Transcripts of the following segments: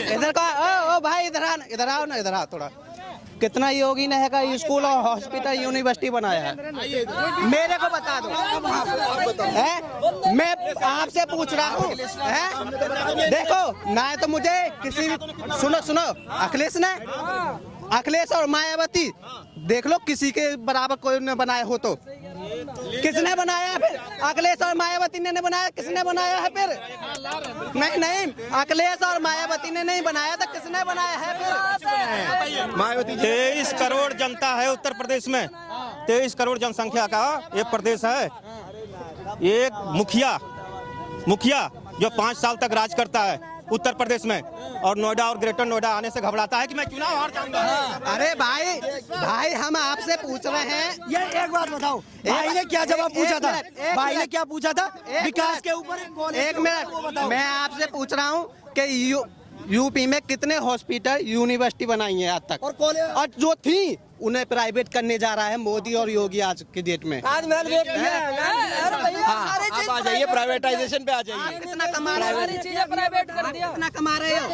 इधर का ओ भाई इधर आओ ना, इधर आओ थोड़ा। कितना योगी ने है का स्कूल और हॉस्पिटल यूनिवर्सिटी बनाया है, मेरे को बता दो। है मैं आपसे पूछ रहा हूँ, देखो ना तो मुझे किसी, सुनो अखिलेश और मायावती देख लो, किसी के बराबर कोई ने बनाया हो तो किसने बनाया? फिर अखिलेश और मायावती ने बनाया, किसने बनाया है? फिर नहीं, अखिलेश और मायावती ने नहीं बनाया तो किसने बनाया है? फिर मायावती। 23 करोड़ जनता है उत्तर प्रदेश में, 23 करोड़ जनसंख्या का एक प्रदेश है। एक मुखिया जो 5 साल तक राज करता है उत्तर प्रदेश में, और नोएडा और ग्रेटर नोएडा आने से घबराता है कि मैं चुनाव हार जाऊंगा। अरे भाई हम आपसे पूछ रहे हैं, ये एक बात बताओ, भाई ने क्या जवाब पूछा था? भाई ने क्या पूछा था? विकास के ऊपर। एक मिनट, मैं आपसे पूछ रहा हूँ कि यूपी में कितने हॉस्पिटल यूनिवर्सिटी बनाई है आज तक, और जो थी उन्हें प्राइवेट करने जा रहा है मोदी और योगी आज की डेट में। ताजमहल आप आ जाइए, प्राइवेटाइजेशन पे आ जाइए। कितना कमा रहे हो?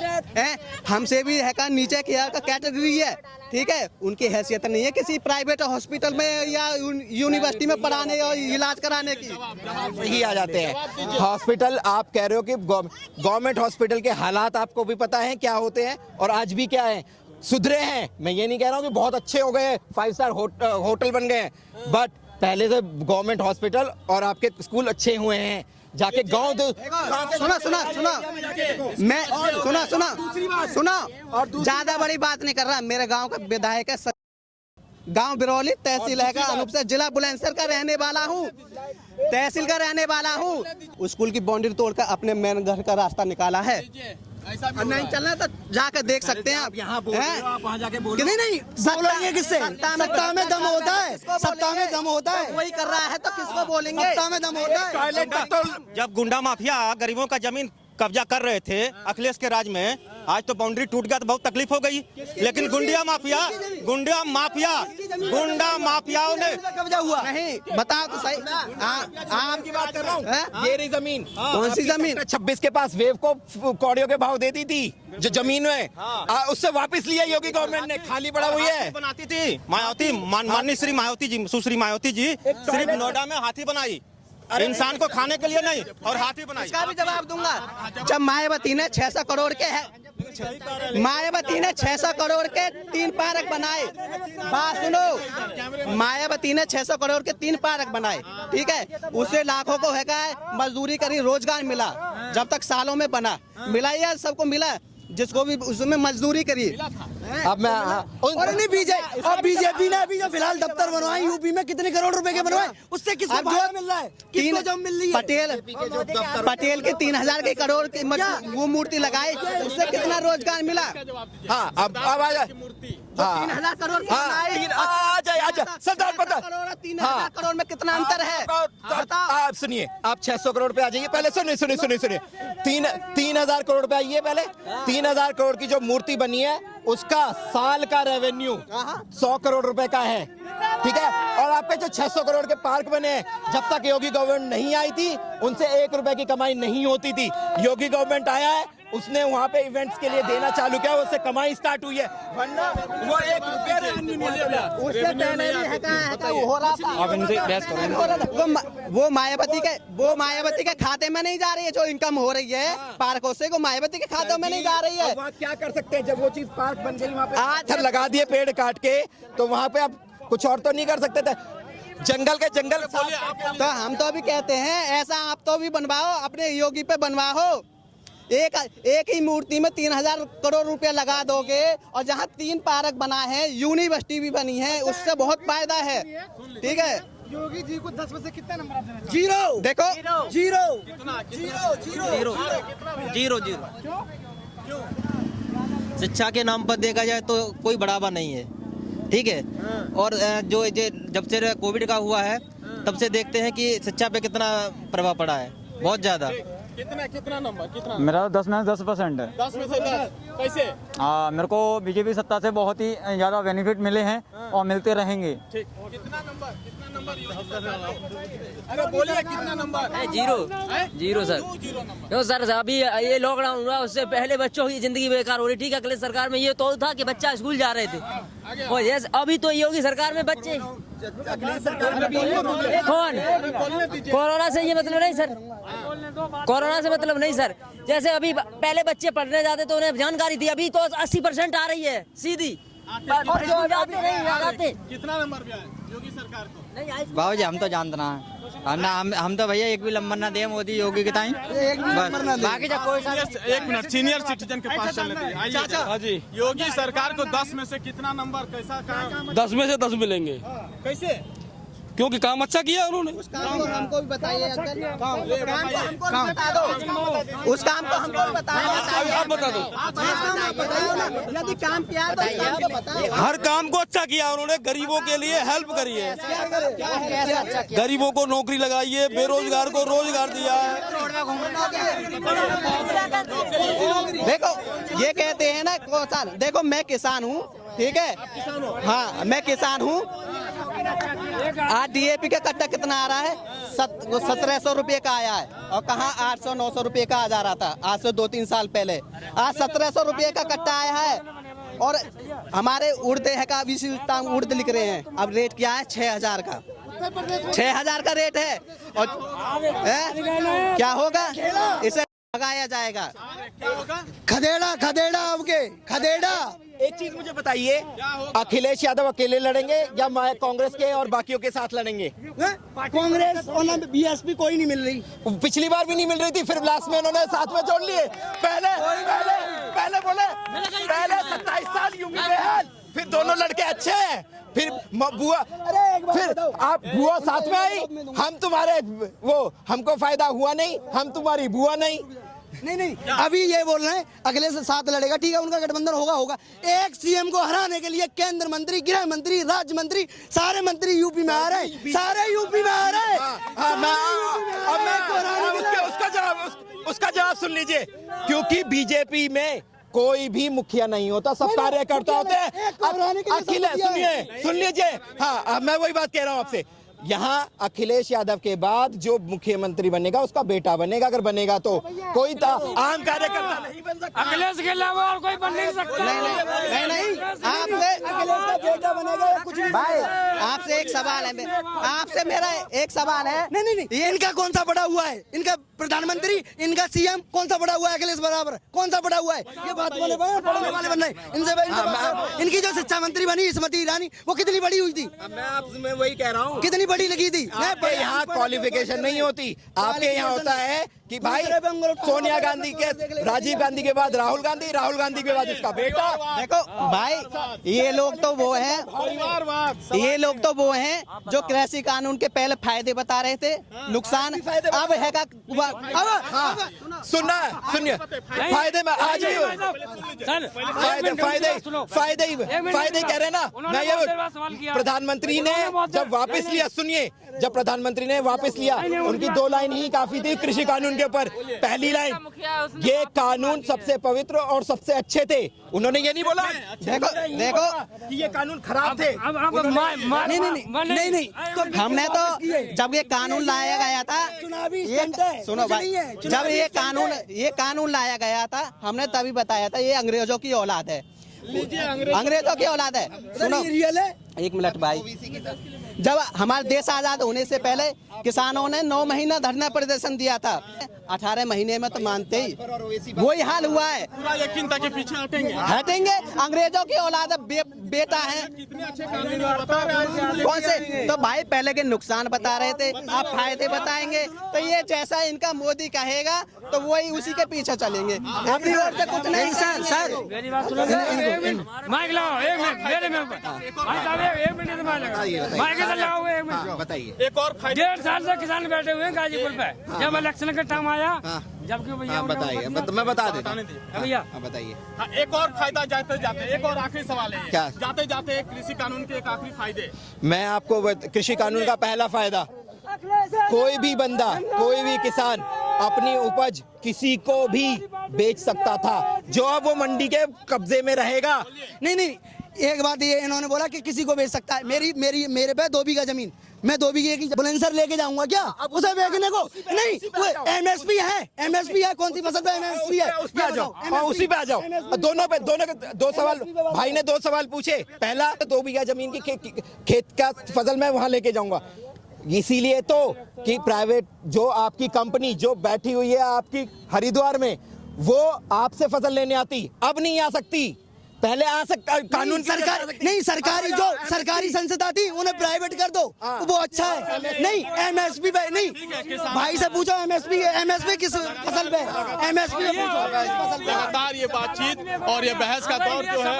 हमसे भी है का नीचे की कैटेगरी है, ठीक है, उनकी हैसियत नहीं है किसी प्राइवेट हॉस्पिटल में या यूनिवर्सिटी में पढ़ाने और इलाज कराने की। सही आ जाते हैं हॉस्पिटल। आप कह रहे हो कि गवर्नमेंट हॉस्पिटल के हालात आपको भी पता है क्या होते हैं, और आज भी क्या है, सुधरे हैं। मैं ये नहीं कह रहा हूँ कि बहुत अच्छे हो गए, 5 स्टार होटल बन गए, बट पहले से गवर्नमेंट हॉस्पिटल और आपके स्कूल अच्छे हुए हैं। जाके गांव सुना ज्यादा बड़ी बात नहीं कर रहा। मेरे गांव का विधायक है, गांव बिरौली तहसील है, अनूप से जिला बुलंदशहर का रहने वाला हूँ, तहसील का रहने वाला हूँ। स्कूल की बाउंड्री तोड़कर अपने मेन घर का रास्ता निकाला है। नहीं चलना तो जाकर देख सकते हैं आप। यहाँ बोल रहे हो, आप वहाँ जाके बोलो। नहीं बोलेंगे किससे? सत्ता में दम होता है, सत्ता में दम होता है। वही कर रहा है तो किसको बोलेंगे? सत्ता में दम होता है। टॉयलेट तो जब गुंडा माफिया गरीबों का जमीन कब्जा कर रहे थे अखिलेश के राज में, आज तो बाउंड्री टूट गया तो बहुत तकलीफ हो गई, लेकिन गुंडा माफियाओं ने कब्जा हुआ नहीं। बताओ तो सही, आपकी बात कर रहा हूँ। ये रही जमीन, कौन सी जमीन? 26 के पास वेव को कौड़ियों के भाव देती थी जो जमीन है, उससे वापस लिया योगी गवर्नमेंट ने, खाली पड़ा हुई है। बनाती थी मायावती, माननीय श्री मायावती जी, सुश्री मायावती जी सिर्फ नोएडा में हाथी बनाई, इंसान को खाने के लिए नहीं, और हाथी बनाई। इसका भी जवाब दूंगा। जब मायावती ने 600 करोड़ के मायावती ने 600 करोड़ के 3 पार्क बनाए, बात सुनो, मायावती ने 600 करोड़ के 3 पार्क बनाए, ठीक है, उससे लाखों को है मजदूरी करी, रोजगार मिला, जब तक सालों में बना, मिला या सबको मिला जिसको भी उसमें मजदूरी करी। अब मैं और नहीं बीजेपी ने अभी जो फिलहाल दफ्तर बनवाए यूपी में कितने करोड़ रुपए के बनवाए, उससे किसको फायदा मिल रहा है? किसको जॉब मिल रही है? पटेल के 3000 के करोड़ की वो मूर्ति लगाई, उससे कितना रोजगार मिला? हाँ अब आ जाए, 3000 करोड़ आ जाए सरदार पता 3000 करोड़ में कितना अंतर है? आप सुनिए, आप 600 करोड़ पे आ जाइए। पहले सुनिए 3000 करोड़ पे आइए। पहले 3000 करोड़ की जो मूर्ति बनी है उसका साल का रेवेन्यू 100 करोड़ रुपए का है, ठीक है, और आपके जो 600 करोड़ के पार्क बने हैं, जब तक योगी गवर्नमेंट नहीं आई थी उनसे 1 रुपए की कमाई नहीं होती थी। योगी गवर्नमेंट आया है, उसने वहाँ पे इवेंट्स के लिए देना चालू किया, उससे कमाई स्टार्ट हुई है, वरना वो 1 रुपया रेवेन्यू नहीं आता। उससे पहले भी हो रहा था। वो मायावती के खाते में नहीं जा रही है जो इनकम हो रही है पार्कों से, वो मायावती के खातों में नहीं जा रही है। वहाँ क्या कर सकते हैं जब वो चीज पार्क बन गई, वहाँ पे पत्थर लगा दिए पेड़ काट के, तो वहाँ पे अब कुछ और तो नहीं कर सकते थे। जंगल के जंगल तो हम तो भी कहते हैं ऐसा आप तो भी बनवाओ, अपने योगी पे बनवाओ। एक ही मूर्ति में 3000 करोड़ रुपया लगा दोगे, और जहाँ 3 पार्क बना है, यूनिवर्सिटी भी बनी है, उससे बहुत फायदा है, ठीक है। योगी जी को 10 में से कितना नंबर आप देना? 0 देखो, 0 शिक्षा के नाम पर देखा जाए तो कोई बढ़ावा नहीं है, ठीक है, और जो जब से कोविड का हुआ है तब से देखते हैं कि शिक्षा पे कितना प्रभाव पड़ा है, बहुत ज़्यादा। कितना नंबर कितना? मेरा 10 में 10% है। 10 में से 10 कैसे? मेरे को बीजेपी सत्ता से बहुत ही ज़्यादा बेनिफिट मिले हैं और मिलते रहेंगे। ठीक। कितना नंबर अरे बोलिए कितना नंबर? Zero sir. क्यों सर अभी ये लॉकडाउन हुआ उससे पहले बच्चों की जिंदगी बेकार हो रही। ठीक है, अगले सरकार में ये तो था कि बच्चा स्कूल जा रहे थे और ये अभी तो योगी सरकार में बच्चे कौन कोरोना से ये मतलब नहीं सर, कोरोना से मतलब नहीं सर। जैसे अभी पहले बच्चे पढ़ने जाते तो उन्हें जानकारी थी, अभी तो 80% आ रही है सीधी। और जो जाते नहीं जाते। कितना नंबर भी आए योगी सरकार को? बाबू जी हम तो जानते ना हम तो भैया एक भी नंबर ना दे मोदी योगी के ताई बाकी जब कोई 1 मिनट सीनियर सिटीजन के पास चलने दीजिए। आइए। हाँ जी। योगी सरकार को 10 में से कितना नंबर कैसा काम? 10 में से 10 मिलेंगे। कैसे? क्योंकि काम अच्छा किया उन्होंने। हमको भी बताइए, उस काम को हमको बताइए। आप बता दो। यदि काम किया तो बताइए। हर काम को अच्छा किया उन्होंने, गरीबों के लिए हेल्प करी है। गरीबों को नौकरी लगाई है, बेरोजगार को रोजगार दिया है। देखो ये कहते हैं ना किसान, देखो मैं किसान हूँ, ठीक है, हाँ मैं किसान हूँ। आज DAP का कट्टा कितना आ रहा है? 1700 रुपये का आया है और कहाँ 800-900 रुपये का आ जा रहा था आज से 2-3 साल पहले। आज 1700 रुपये का कट्टा आया है और हमारे उर्द है का उर्द लिख रहे हैं। अब रेट क्या है? 6000 का 6000 का रेट है और क्या होगा? इसे लगाया जाएगा। खदेड़ा आपके खदेड़ा। एक चीज मुझे बताइए, अखिलेश यादव अकेले लड़ेंगे या कांग्रेस के और बाकियों के साथ लड़ेंगे? कांग्रेस और BSP कोई नहीं मिल रही। पिछली बार भी नहीं मिल रही थी, फिर लास्ट में उन्होंने साथ में जोड़ लिए। पहले बोले पहले 27 साल यूपी में है, फिर दोनों लड़के अच्छे हैं, फिर बुआ, फिर आप बुआ साथ में आई, हम तुम्हारे वो हमको फायदा हुआ नहीं, हम तुम्हारी बुआ नहीं। नहीं अभी ये बोल रहे हैं अगले से साथ लड़ेगा, ठीक है, उनका गठबंधन होगा। एक CM को हराने के लिए केंद्र मंत्री, गृह मंत्री, राज्य मंत्री, सारे मंत्री यूपी में आ रहे हैं, सारे यूपी में आ रहे हैं। उसका जवाब सुन लीजिए, क्योंकि बीजेपी में कोई भी मुखिया नहीं होता, सब कार्यकर्ता होते हैं। अखिलेश सुन लीजिए, हाँ मैं वही बात कह रहा हूँ आपसे। यहाँ अखिलेश यादव के बाद जो मुख्यमंत्री बनेगा उसका बेटा बनेगा, अगर बनेगा तो कोई आम कार्यकर्ता नहीं बन सकता। अखिलेश के अलावा और कोई बन नहीं सकता। नहीं आपसे अखिलेश का बेटा बनेगा कुछ भी। भाई आपसे एक सवाल है, आपसे मेरा एक सवाल है। नहीं ये इनका कौन सा बड़ा हुआ है? इनका प्रधानमंत्री, इनका CM कौन सा बड़ा हुआ है? अखिलेश बराबर कौन सा बड़ा हुआ है? ये बात बोले वाले बन रहे। इनकी जो शिक्षा मंत्री बनी स्मृति ईरानी, वो कितनी बड़ी हुई थी? मैं वही कह रहा हूँ, कितनी बड़ी लगी थी? आपके यहाँ क्वालिफिकेशन नहीं होती, आपके यहाँ होता है कि भाई सोनिया गांधी के, राजीव गांधी के बाद राहुल गांधी के बाद इसका बेटा। देखो भाई ये लोग तो वो हैं जो कृषि कानून के पहले फायदे बता रहे थे, नुकसान अब है का। सुनिए फायदे में आज भी फायदे कह रहे ना। मैं ये प्रधानमंत्री ने जब वापस लिया, सुनिए, जब प्रधानमंत्री ने वापस लिया उनकी 2 लाइन ही काफी थी कृषि कानून के ऊपर। पहली लाइन, ये कानून सबसे पवित्र और सबसे अच्छे थे। उन्होंने ये नहीं बोला देखो कि ये कानून खराब थे। नहीं तो हमने तो जब ये कानून लाया गया था, सुनो भाई, जब ये कानून लाया गया था हमने तभी बताया था ये अंग्रेजों की औलाद है, अंग्रेजों की औलाद है। सुनो एक मिनट भाई, जब हमारा देश आजाद होने से पहले किसानों ने 9 महीना धरना प्रदर्शन दिया था, 18 महीने में तो मानते ही वही हाल हुआ है। के पीछे हटेंगे अंग्रेजों की औलाद बेटा है। कितने अच्छे कानून बता रहे हैं। कौन से? तो भाई पहले के नुकसान बता रहे थे, आप फायदे बताएंगे। तो ये जैसा इनका मोदी कहेगा तो वही उसी के पीछे चलेंगे, अपनी ओर से कुछ नहीं। सर माइक लाओ, एक मिनट बताइए। एक और 1.5 साल से किसान बैठे हुए हैं गाजीपुर पे, जब इलेक्शन का टाइम आया, जबकि भैया बताइए, मैं बता देता हूँ भैया। बताइए। एक और फायदा जाते जाते, एक और आखिरी सवाल है क्या? जाते जाते कृषि कानून के एक आखिरी फायदे। मैं आपको कृषि कानून का पहला फायदा, कोई भी बंदा, कोई भी किसान अपनी उपज किसी को भी बेच सकता था, जो अब वो मंडी के कब्जे में रहेगा। नहीं, एक बात ये इन्होंने बोला कि किसी को बेच सकता है। मेरे पे 2 बीघा जमीन, मैं 2 बीघे की बुलंसर लेके जाऊंगा क्या उसे बेचने को? नहीं, वो एमएसपी है, कौन सी फसल पे एमएसपी है? उस पे आ जाओ, हाँ, उसी पे आ जाओ। दोनों के 2 सवाल, भाई ने 2 सवाल पूछे। पहला, 2 बीघा जमीन की खेत का फसल मैं वहां लेके जाऊंगा, इसीलिए तो कि प्राइवेट जो आपकी कंपनी जो बैठी हुई है आपकी हरिद्वार में, वो आपसे फसल लेने आती, अब नहीं आ सकती। पहले आ सकता, कानून सरकारी संस्था थी, उन्हें प्राइवेट कर दो, वो अच्छा है। नहीं, एमएसपी पे नहीं, भाई से पूछो एमएसपी किस फसल पे? एमएसपी लगातार ये बातचीत और ये बहस का दौर जो है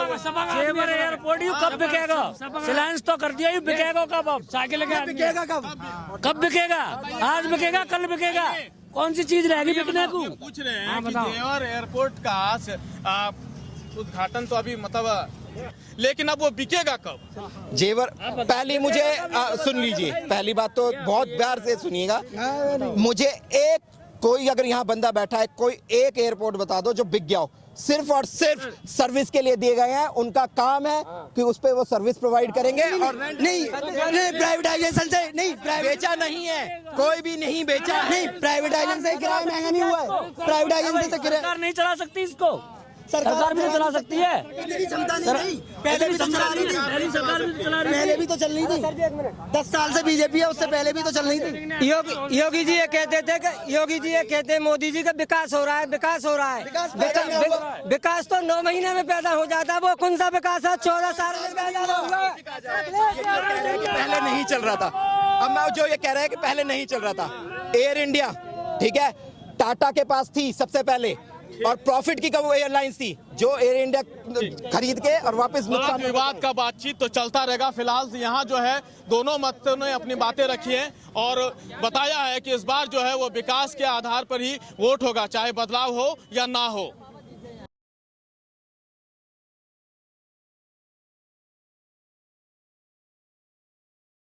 एयरपोर्ट कब बिकेगा? सिलेंस तो कर दिया, बिकेगा कब? अब साइकिल बिकेगा कब बिकेगा? आज बिकेगा, कल बिकेगा, कौन सी चीज रहेगी बिकने को? पूछ रहे हैं कि जेवर एयरपोर्ट का उद्घाटन तो अभी मतलब, लेकिन अब वो बिकेगा कब? जेवर, पहली मुझे सुन लीजिए, पहली बात तो बहुत प्यार से सुनिएगा, मुझे कोई अगर यहाँ बंदा बैठा है, कोई एक एयरपोर्ट बता दो जो बिक गया हो, सिर्फ और सिर्फ सर्विस के लिए दिए गए हैं। उनका काम है कि उस पे वो सर्विस प्रोवाइड करेंगे और नहीं प्राइवेटाइजेशन से नहीं, बेचा नहीं है, कोई भी नहीं बेचा। नहीं, प्राइवेटाइजेशन से किराया महंगा नहीं हुआ है, प्राइवेटाइजेशन से किराया सरकार नहीं चला सकती इसको, सरकार भी तो चला सकती है। पहले भी तो चला रही थी, पहले भी तो चल रही थी, 10 साल से बीजेपी है, उससे पहले भी तो चल रही थी। योगी जी ये कहते थे मोदी जी का विकास हो रहा है। विकास तो 9 महीने में पैदा हो जाता है, वो कौन सा विकास है? 14 साल में पैदा होगा। पहले नहीं चल रहा था, अब मैं जो ये कह रहा है कि पहले नहीं चल रहा था। एयर इंडिया, ठीक है, टाटा के पास थी सबसे पहले, और प्रॉफिट की वो एयरलाइंस थी जो एयर इंडिया खरीद के और वापस नुकसान। विवाद का बातचीत तो चलता रहेगा। फिलहाल यहाँ जो है दोनों मतों ने अपनी बातें रखी हैं और बताया है कि इस बार जो है वो विकास के आधार पर ही वोट होगा, चाहे बदलाव हो या ना हो।